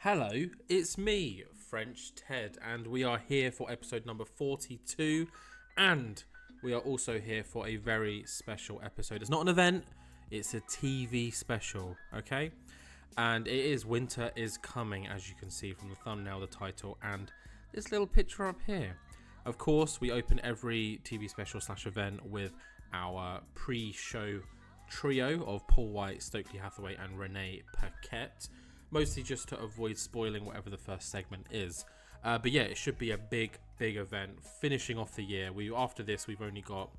Hello, it's me, French Ted, and we are here for episode number 42, and we are also here for a very special episode. It's not an event, it's a TV special, okay? And it is Winter is Coming, as you can see from the thumbnail, the title, and this little picture up here. Of course, we open every TV special / event with our pre-show trio of Paul White, Stokely Hathaway, and Renee Paquette. Mostly just to avoid spoiling whatever the first segment is. But yeah, it should be a big event. Finishing off the year. After this, we've only got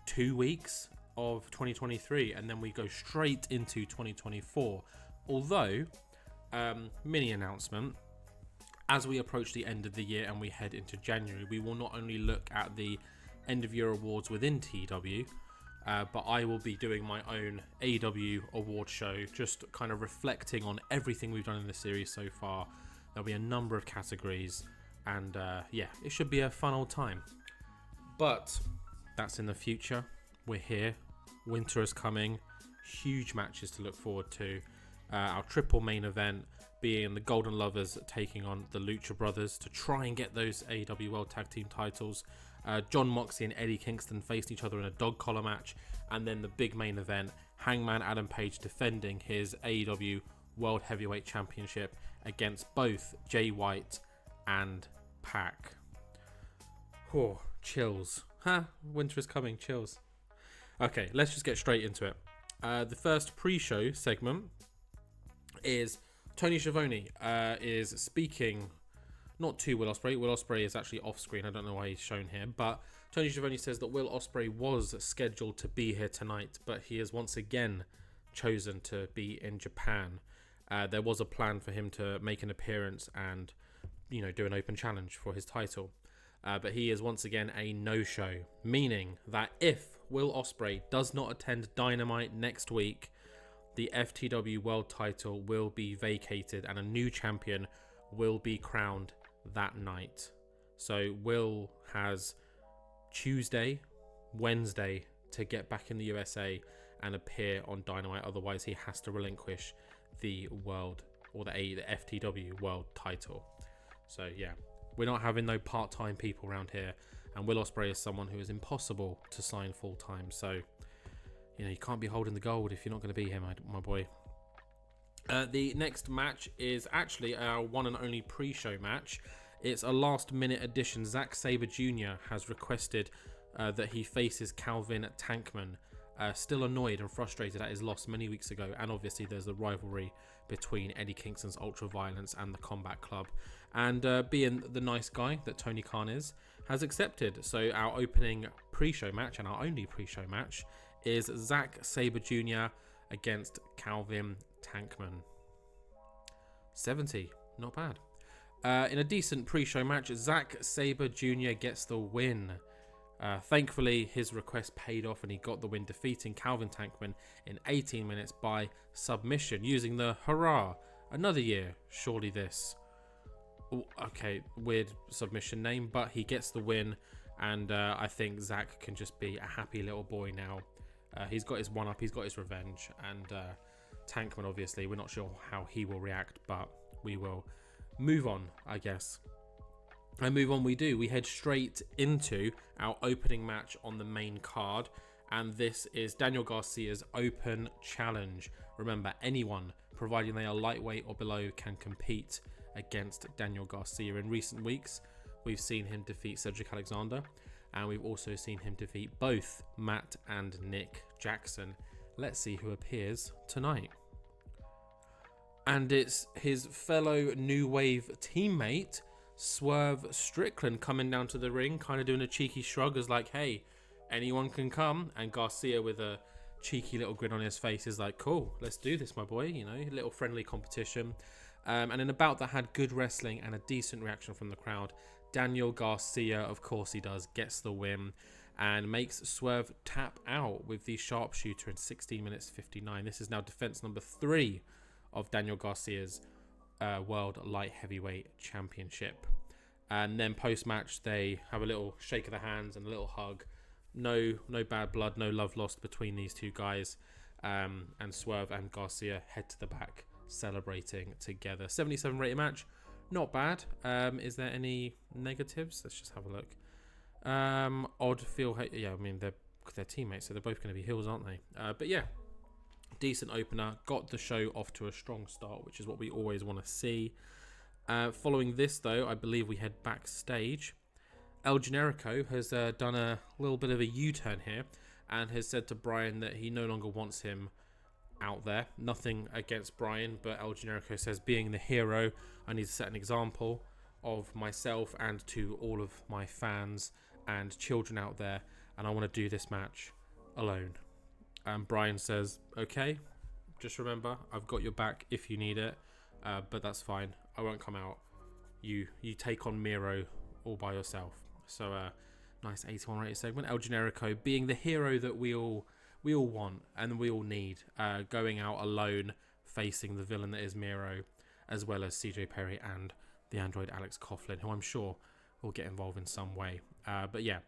2 weeks of 2023, and then we go straight into 2024. Although, mini announcement, as we approach the end of the year and we head into January, we will not only look at the end of year awards within TEW, but I will be doing my own AEW award show, just kind of reflecting on everything we've done in the series so far. There'll be a number of categories, and yeah, it should be a fun old time. But that's in the future. We're here. Winter is coming. Huge matches to look forward to. Our triple main event being the Golden Lovers taking on the Lucha Brothers to try and get those AEW World Tag Team titles. John Moxley and Eddie Kingston faced each other in a dog collar match, and then the big main event, Hangman Adam Page defending his AEW World Heavyweight Championship against both Jay White and Pac. Oh, chills. Winter is coming, chills. Okay, let's just get straight into it. The first pre-show segment is Tony Schiavone is speaking not to Will Ospreay. Will Ospreay is actually off screen. I don't know why he's shown here, but Tony Schiavone says that Will Ospreay was scheduled to be here tonight, but he has once again chosen to be in Japan. There was a plan for him to make an appearance and, do an open challenge for his title, but he is once again a no-show, meaning that if Will Ospreay does not attend Dynamite next week, the FTW World title will be vacated and a new champion will be crowned that night. So Will has Tuesday, Wednesday to get back in the USA and appear on Dynamite. Otherwise, he has to relinquish the world or the FTW World title. So yeah, we're not having no part-time people around here. And Will Ospreay is someone who is impossible to sign full-time. So you can't be holding the gold if you're not going to be here, my boy. The next match is actually our one and only pre-show match. It's a last-minute addition. Zack Sabre Jr. has requested that he faces Calvin Tankman. Still annoyed and frustrated at his loss many weeks ago, and obviously there's the rivalry between Eddie Kingston's Ultra Violence and the Combat Club. And being the nice guy that Tony Khan is, has accepted. So our opening pre-show match and our only pre-show match is Zack Sabre Jr. against Calvin Tankman. 70, not bad. In a decent pre-show match, Zack Sabre Jr. gets the win. Thankfully, his request paid off and he got the win, defeating Calvin Tankman in 18 minutes by submission using the hurrah. Another year, surely this. Ooh, okay, weird submission name, but he gets the win, and I think Zack can just be a happy little boy now. He's got his one-up, he's got his revenge, and Tankman, obviously, we're not sure how he will react, but we will move on, I guess. And move on we do. We head straight into our opening match on the main card, and this is Daniel Garcia's open challenge. Remember, anyone, providing they are lightweight or below, can compete against Daniel Garcia. In recent weeks, we've seen him defeat Cedric Alexander, and we've also seen him defeat both Matt and Nick Jackson. Let's see who appears tonight. And it's his fellow New Wave teammate, Swerve Strickland, coming down to the ring, kind of doing a cheeky shrug as like, hey, anyone can come. And Garcia, with a cheeky little grin on his face, is like, cool, let's do this, my boy. A little friendly competition. And in a bout that had good wrestling and a decent reaction from the crowd, Daniel Garcia, of course he does, gets the win and makes Swerve tap out with the sharpshooter in 16 minutes 59. This is now defense number 3 of Daniel Garcia's World Light Heavyweight Championship. And then post-match, they have a little shake of the hands and a little hug. No bad blood, no love lost between these two guys. And Swerve and Garcia head to the back celebrating together. 77 rated match, not bad. Is there any negatives? Let's just have a look. Odd feel, yeah, I mean they're teammates, so they're both going to be heels, aren't they? But yeah, decent opener, got the show off to a strong start, which is what we always want to see. Following this, though, I believe we head backstage. El Generico has done a little bit of a U-turn here and has said to Brian that he no longer wants him out there. Nothing against Brian, but El Generico says, being the hero, I need to set an example of myself and to all of my fans and children out there, and I want to do this match alone. And Brian says, okay, just remember, I've got your back if you need it, but that's fine. I won't come out. You take on Miro all by yourself. So nice 81 rated segment. El Generico being the hero that we all want and we all need, going out alone, facing the villain that is Miro, as well as CJ Perry and the android Alex Coughlin, who I'm sure will get involved in some way. But yeah,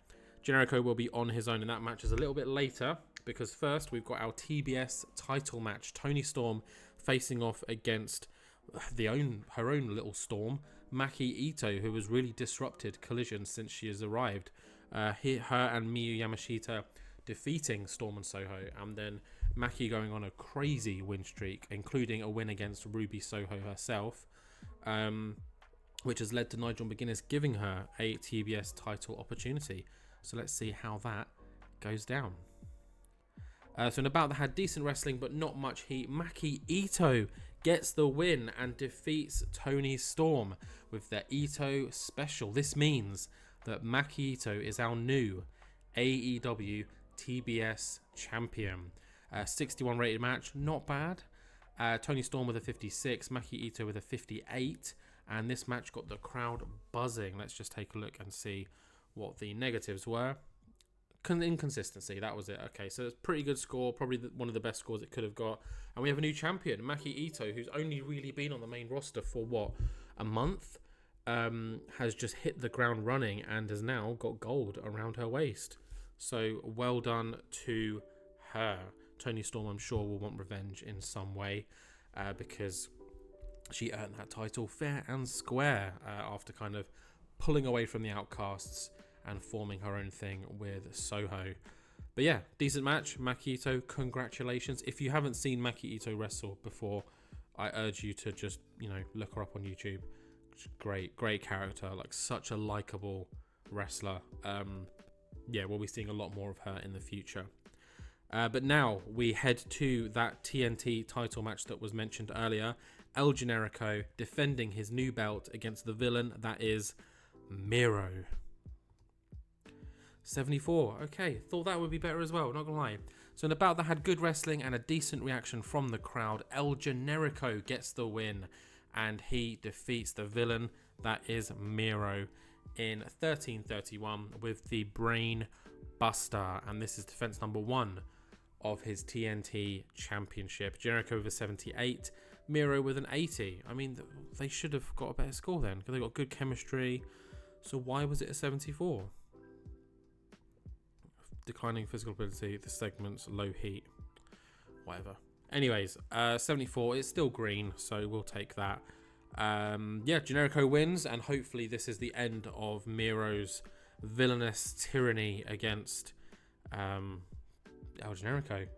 Generico will be on his own, and that match is a little bit later, because first we've got our TBS title match. Toni Storm facing off against her own little Storm, Maki Itoh, who has really disrupted Collision since she has arrived. Her and Miyu Yamashita defeating Storm and Soho, and then Maki going on a crazy win streak, including a win against Ruby Soho herself, which has led to Nigel McGuinness giving her a TBS title opportunity. So let's see how that goes down. So in about that had decent wrestling, but not much heat. Maki Itoh gets the win and defeats Toni Storm with their Itoh special. This means that Maki Itoh is our new AEW TBS champion. 61 rated match, not bad. Toni Storm with a 56, Maki Itoh with a 58, and this match got the crowd buzzing. Let's just take a look and see what the negatives were. Inconsistency, that was it. Okay, so it's a pretty good score, probably one of the best scores it could have got. And we have a new champion, Maki Itoh, who's only really been on the main roster for what, a month, has just hit the ground running and has now got gold around her waist. So well done to her. Toni Storm, I'm sure, will want revenge in some way, because she earned that title fair and square after kind of pulling away from the Outcasts and forming her own thing with Soho. But yeah, decent match. Maki Itoh, congratulations. If you haven't seen Maki Itoh wrestle before, I urge you to just, look her up on YouTube. Great character, like such a likable wrestler. Yeah, we'll be seeing a lot more of her in the future. But now we head to that TNT title match that was mentioned earlier. El Generico defending his new belt against the villain that is Miro. 74. Okay, thought that would be better as well, not gonna lie. So in about that had good wrestling and a decent reaction from the crowd. El Generico gets the win and he defeats the villain that is Miro in 13:31 with the Brain Buster, and this is defense number 1 of his TNT Championship. Generico with a 78, Miro with an 80. I mean, they should have got a better score then, because they got good chemistry. So why was it a 74? Declining physical ability, the segment's low heat, whatever. Anyways, 74, it's still green, so we'll take that. Yeah, Generico wins, and hopefully this is the end of Miro's villainous tyranny against El Generico.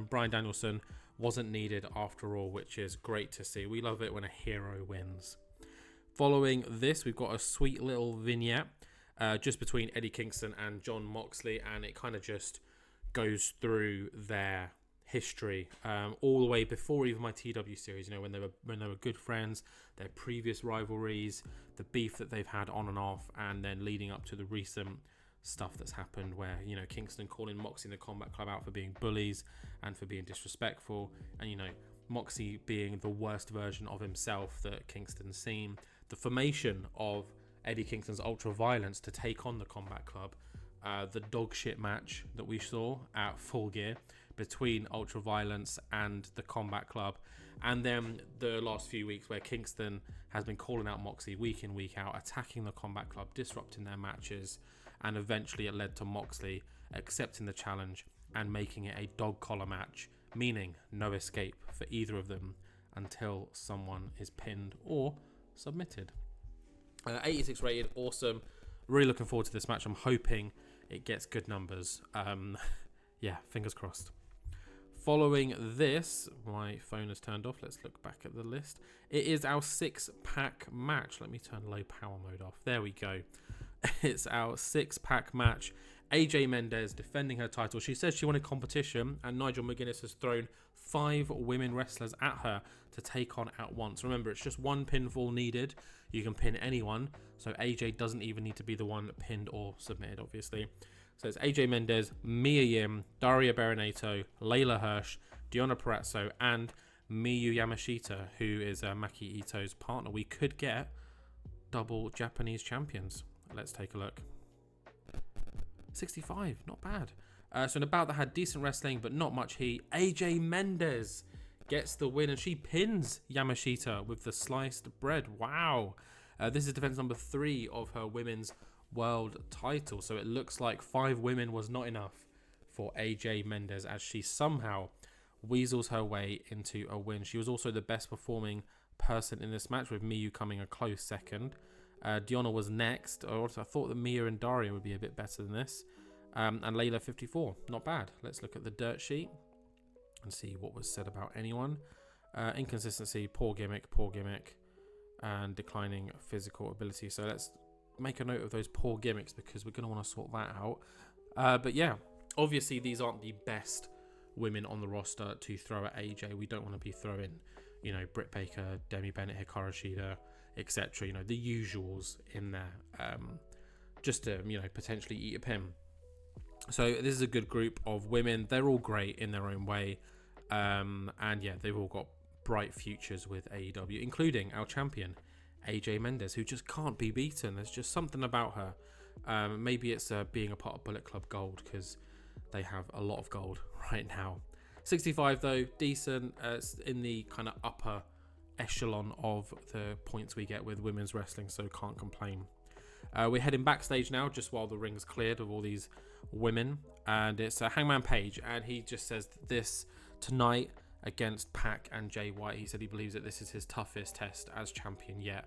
Bryan Danielson wasn't needed after all, which is great to see. We love it when a hero wins. Following this, we've got a sweet little vignette just between Eddie Kingston and Jon Moxley, and it kind of just goes through their history all the way before even my TEW series, when they were good friends, their previous rivalries, the beef that they've had on and off, and then leading up to the recent stuff that's happened where Kingston calling Moxley and the Combat Club out for being bullies and for being disrespectful, and Moxley being the worst version of himself that Kingston's seen, the formation of Eddie Kingston's Ultra Violence to take on the Combat Club, the dog shit match that we saw at Full Gear between Ultra Violence and the Combat Club, and then the last few weeks where Kingston has been calling out Moxley week in, week out, attacking the Combat Club, disrupting their matches, and eventually it led to Moxley accepting the challenge and making it a dog collar match, meaning no escape for either of them until someone is pinned or submitted. 86 rated, awesome. Really looking forward to this match. I'm hoping it gets good numbers. Yeah, fingers crossed. Following this, my phone has turned off. Let's look back at the list. It is our 6-pack match. Let me turn low power mode off. There we go. It's our 6-pack match. AJ Mendes defending her title. She says she wanted competition, and Nigel McGuinness has thrown 5 women wrestlers at her to take on at once. Remember, it's just one pinfall needed. You can pin anyone, so AJ doesn't even need to be the one pinned or submitted, obviously. So it's AJ Mendes, Mia Yim, Daria Berenato, Leyla Hirsch, Deonna Purrazzo, and Miyu Yamashita, who is Maki Itoh's partner. We could get double Japanese champions. Let's take a look. 65, not bad. So in about that had decent wrestling, but not much heat. AJ Mendes gets the win, and she pins Yamashita with the sliced bread. Wow. This is defense number 3 of her women's world title. So it looks like 5 women was not enough for AJ Mendes, as she somehow weasels her way into a win. She was also the best performing person in this match, with Miyu coming a close second. Deonna was next. I thought that Mia and Daria would be a bit better than this. And Leyla 54. Not bad. Let's look at the dirt sheet and see what was said about anyone. Inconsistency, poor gimmick, and declining physical ability. So let's make a note of those poor gimmicks, because we're going to want to sort that out. But yeah, obviously these aren't the best women on the roster to throw at AJ. We don't want to be throwing, Britt Baker, Demi Bennett, Hikaru Shida, etc. The usuals in there, just to potentially eat a pin. So this is a good group of women. They're all great in their own way, and yeah, they've all got bright futures with AEW, including our champion AJ Mendes, who just can't be beaten. There's just something about her. Maybe it's being a part of Bullet Club Gold, because they have a lot of gold right now. 65 though, decent. It's in the kind of upper echelon of the points we get with women's wrestling, so can't complain. We're heading backstage now, just while the ring's cleared of all these women, and it's Hangman Page, and he just says this tonight against Pac and Jay White. He said he believes that this is his toughest test as champion yet.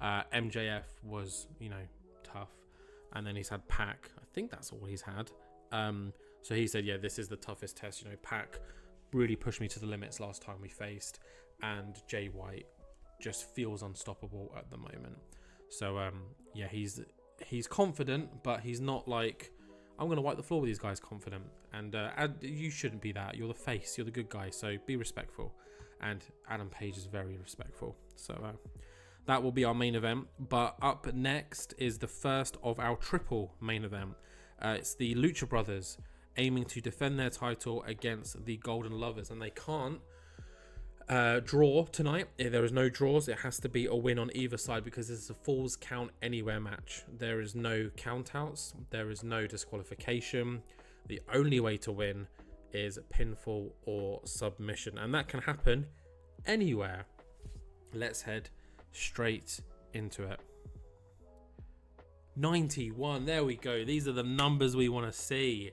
MJF was, tough, and then he's had Pac. I think that's all he's had. So he said, yeah, this is the toughest test. Pac really pushed me to the limits last time we faced, and Jay White just feels unstoppable at the moment. So yeah, he's confident, but he's not like, I'm going to wipe the floor with these guys confident. And you shouldn't be that. You're the face. You're the good guy. So be respectful. And Adam Page is very respectful. So that will be our main event. But up next is the first of our triple main event. It's the Lucha Brothers aiming to defend their title against the Golden Lovers. And they can't draw tonight. If there is no draws, it has to be a win on either side, because this is a Falls Count Anywhere match. There is no countouts, there is no disqualification. The only way to win is pinfall or submission, and that can happen anywhere. Let's head straight into it. 91, there we go. These are the numbers we want to see.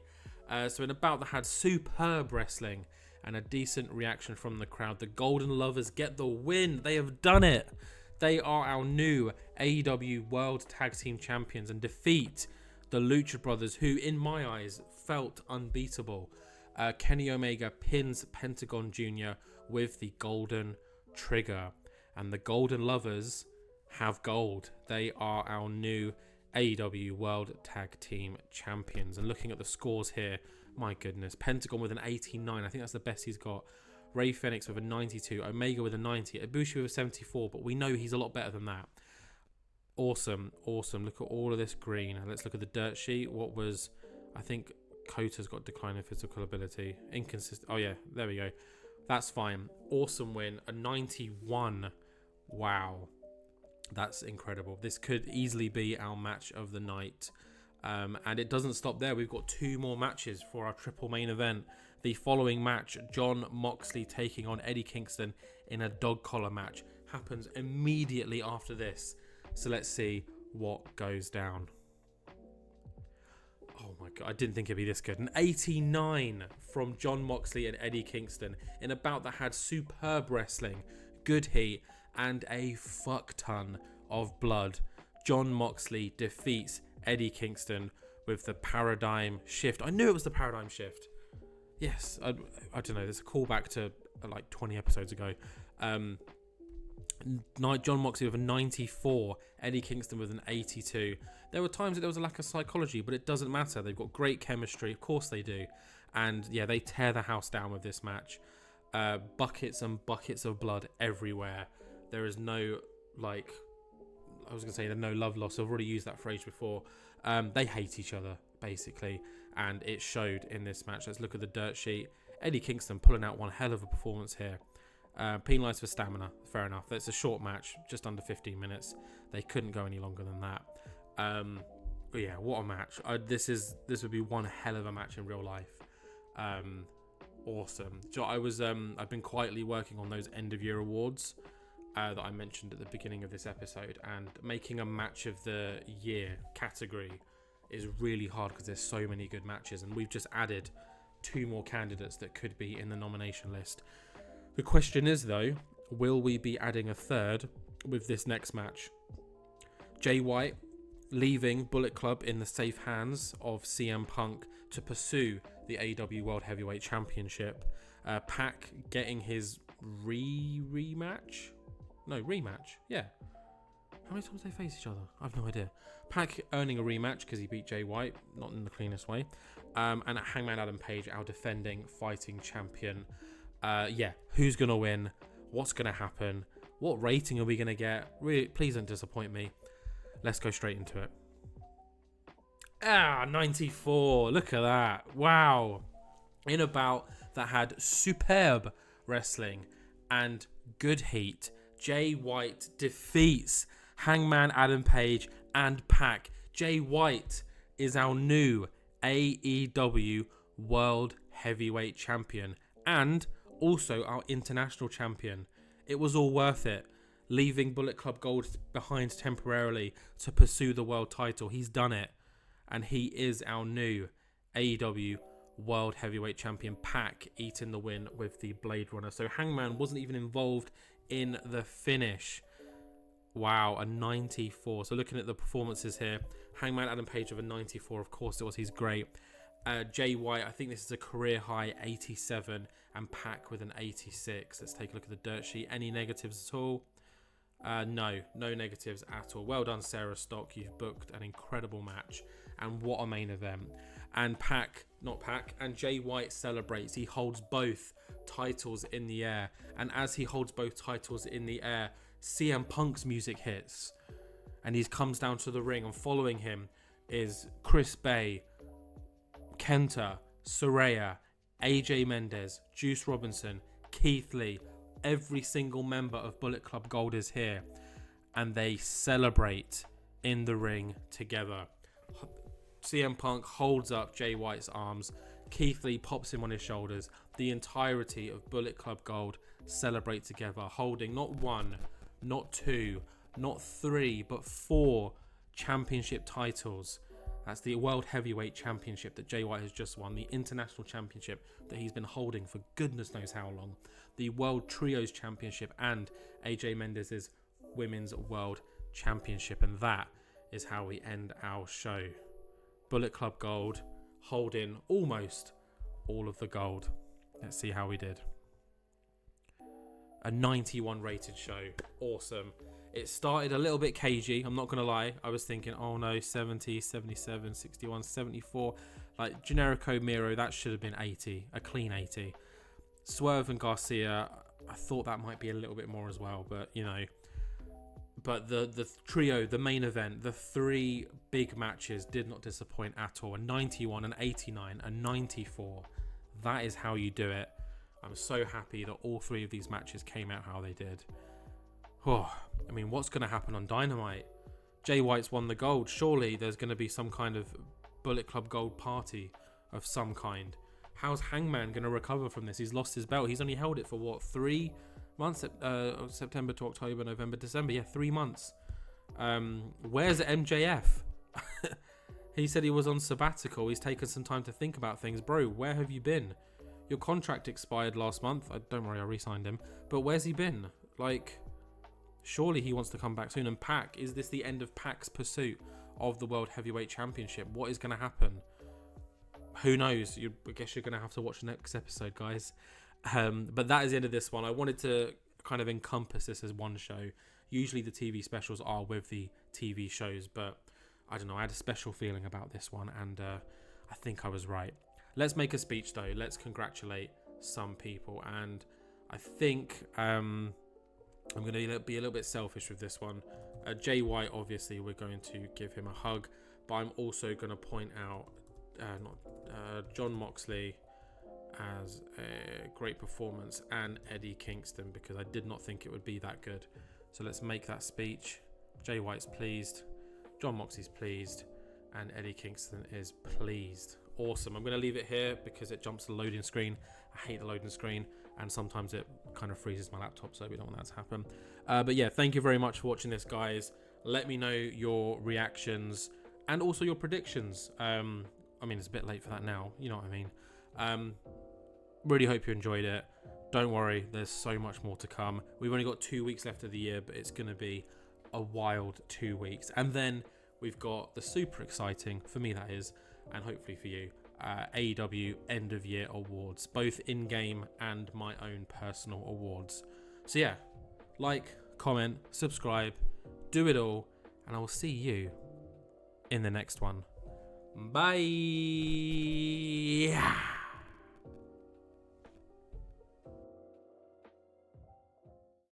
So in about that had superb wrestling and a decent reaction from the crowd. The Golden Lovers get the win. They have done it. They are our new AEW World Tag Team Champions and defeat the Lucha Brothers, who in my eyes felt unbeatable. Kenny Omega pins Pentagon Jr. with the Golden Trigger. And the Golden Lovers have gold. They are our new AEW World Tag Team Champions. And looking at the scores here, my goodness, Pentagon with an 89. I think that's the best he's got. Rey Fenix with a 92. Omega with a 90. Ibushi with a 74. But we know he's a lot better than that. Awesome. Look at all of this green. Let's look at the dirt sheet. What was... I think Kota's got declining physical ability. Inconsistent. Oh, yeah. There we go. That's fine. Awesome win. A 91. Wow. That's incredible. This could easily be our match of the night. And it doesn't stop there. We've got 2 more matches for our triple main event. The following match, Jon Moxley taking on Eddie Kingston in a dog collar match, happens immediately after this. So let's see what goes down. Oh my God, I didn't think it'd be this good. An 89 from Jon Moxley and Eddie Kingston in a bout that had superb wrestling, good heat, and a fuck ton of blood. Jon Moxley defeats Eddie Kingston with the paradigm shift. I knew it was the paradigm shift. Yes, I don't know. There's a callback to like 20 episodes ago. Jon Moxley with a 94, Eddie Kingston with an 82. There were times that there was a lack of psychology, but it doesn't matter. They've got great chemistry. Of course they do. And yeah, they tear the house down with this match. Buckets and buckets of blood everywhere. There is no, like, I was going to say there's no love lost. I've already used that phrase before. They hate each other, basically. And it showed in this match. Let's look at the dirt sheet. Eddie Kingston pulling out one hell of a performance here. Penalised for stamina, fair enough. It's a short match, just under 15 minutes. They couldn't go any longer than that. But yeah, what a match. This would be one hell of a match in real life. Awesome. So I've been quietly working on those end of year awards that I mentioned at the beginning of this episode, and making a match of the year category is really hard because there's so many good matches, and we've just added 2 more candidates that could be in the nomination list. The question is, though, will we be adding a third with this next match? Jay White leaving Bullet Club in the safe hands of CM Punk to pursue the AEW World Heavyweight Championship. Pac getting his rematch. Yeah. How many times they face each other? I've no idea. Pac earning a rematch because he beat Jay White, not in the cleanest way. And Hangman Adam Page, our defending fighting champion. Who's going to win? What's going to happen? What rating are we going to get? Really, please don't disappoint me. Let's go straight into it. 94. Look at that. Wow. In a bout that had superb wrestling and good heat, Jay White defeats Hangman Adam Page and Pac. Jay White is our new AEW World Heavyweight Champion and also our international champion. It was all worth it. Leaving Bullet Club Gold behind temporarily to pursue the world title. He's done it. And he is our new AEW World Heavyweight Champion. Pac eating the win with the Blade Runner. So Hangman wasn't even involved in the finish. Wow, a 94. So looking at the performances here, Hangman Adam Page with a 94. Of course it was. He's great. Jay White, I think this is a career high 87, and Pac with an 86. Let's take a look at the dirt sheet. Any negatives at all? No negatives at all. Well done, Sarah Stock. You've booked an incredible match, and what a main event. And and Jay White celebrates. He holds both titles in the air, and as he holds both titles in the air, CM Punk's music hits, and he comes down to the ring, and following him is Chris Bay, Kenta, Saraya, AJ Mendes, Juice Robinson, Keith Lee. Every single member of Bullet Club Gold is here, and they celebrate in the ring together. CM Punk holds up Jay White's arms. Keith Lee pops him on his shoulders. The entirety of Bullet Club Gold celebrate together, holding not 1, not 2, not 3, but 4 championship titles. That's the World Heavyweight Championship that Jay White has just won, the International Championship that he's been holding for goodness knows how long, the World Trios Championship, and AJ Mendes' Women's World Championship. And that is how we end our show. Bullet Club Gold holding almost all of the gold. Let's see how we did. A 91 rated show. Awesome. It started a little bit cagey, I'm not going to lie. I was thinking, oh no, 70, 77, 61, 74. Like Generico, Miro, that should have been 80. A clean 80. Swerve and Garcia, I thought that might be a little bit more as well. But, you know. But the trio, the main event, the 3 big matches did not disappoint at all. A 91, an 89, a 94. That is how you do it. I'm so happy that all 3 of these matches came out how they did. Oh, I mean, what's going to happen on Dynamite? Jay White's won the gold. Surely there's going to be some kind of Bullet Club Gold party of some kind. How's Hangman going to recover from this? He's lost his belt. He's only held it for, what, 3 months? September to October, November, December. Yeah, 3 months. Where's MJF? He said he was on sabbatical. He's taken some time to think about things. Bro, where have you been? Your contract expired last month. Don't worry, I re-signed him. But where's he been? Like, surely he wants to come back soon. And Pac, is this the end of Pac's pursuit of the World Heavyweight Championship? What is going to happen? Who knows? I guess you're going to have to watch the next episode, guys. But that is the end of this one. I wanted to kind of encompass this as one show. Usually the TV specials are with the TV shows, but I don't know. I had a special feeling about this one, and I think I was right. Let's make a speech, though. Let's congratulate some people, and I think I'm going to be a little bit selfish with this one. Jay White, obviously, we're going to give him a hug, but I'm also going to point out John Moxley as a great performance, and Eddie Kingston, because I did not think it would be that good. So let's make that speech. Jay White's pleased, John Moxley's pleased, and Eddie Kingston is pleased. Awesome. I'm going to leave it here because it jumps to the loading screen. I hate the loading screen, and sometimes it kind of freezes my laptop, so we don't want that to happen. But yeah, thank you very much for watching this, guys. Let me know your reactions and also your predictions. I mean, it's a bit late for that now, you know what I mean. Really hope you enjoyed it. Don't worry, there's so much more to come. We've only got 2 weeks left of the year, but it's going to be a wild 2 weeks. And then we've got the super exciting, for me that is, and hopefully for you, AEW end of year awards, both in-game and my own personal awards. So yeah, like, comment, subscribe, do it all, and I will see you in the next one. Bye.